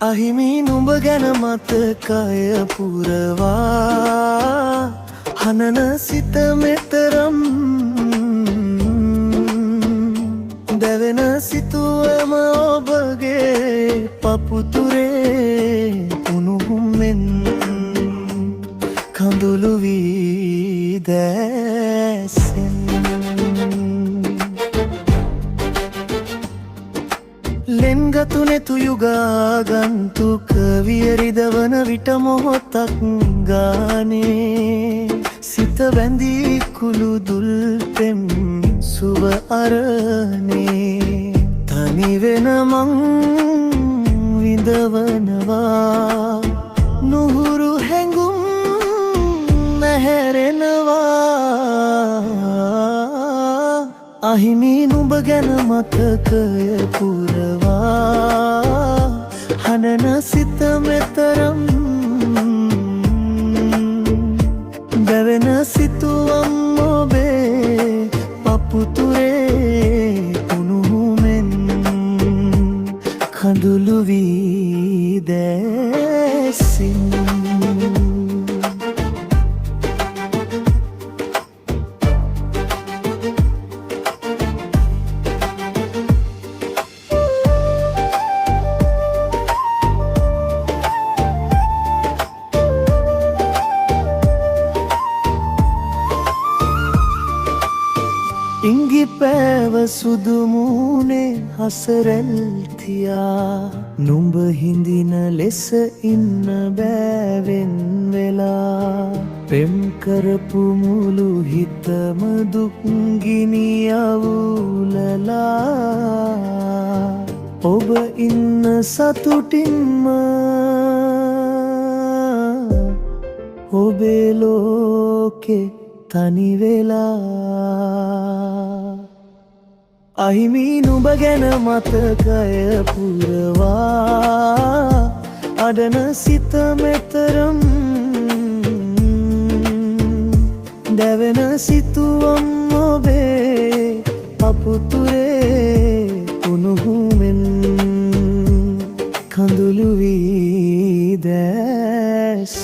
අහිමි නුඹ ගැන මතකය පුරවා හනන සිත මෙතරම් දැවෙන සිතුවම ඔබගේ පපුතුරේ උණුහුම්ෙන් කඳුළු වී දැසෙන් ලෙන්ගතු නෙතු යුගාගන්තුක වියරිදවන විට මොහොතක් ගානේ සිත බැඳී කුළුදුල් පෙම් සුව අරනේ තනිවෙන මං විඳවනවා නුහුරු හැඟුම් නැහැරෙනවා අහිමි නුඹ ගැන මතකය පුරවා හනන සිත මෙතරම් දැවෙන සිතුවම් ඔබේ පපුතුරේ උණුහුමෙන් කඳුළු වී දැසින් ඉංගි පෑව සුදුමුණේ හසරැල් තියා නුඹ හිඳින ලෙස ඉන්න බෑවෙන් වෙලා පෙම් කරපු මුළු හිතම දුක්ගිනි අවුලලා ඔබ ඉන්න සතුටින්ම ඔබේ ලෝකෙ තනි වෙලා අහිමි නුඹ ගැන මතකය පුරවා අඩන සිත මෙතරම් දැවෙන සිතුවම් ඔබේ පපුතුරේ උණුහුමෙන් කඳුළු වී දැස්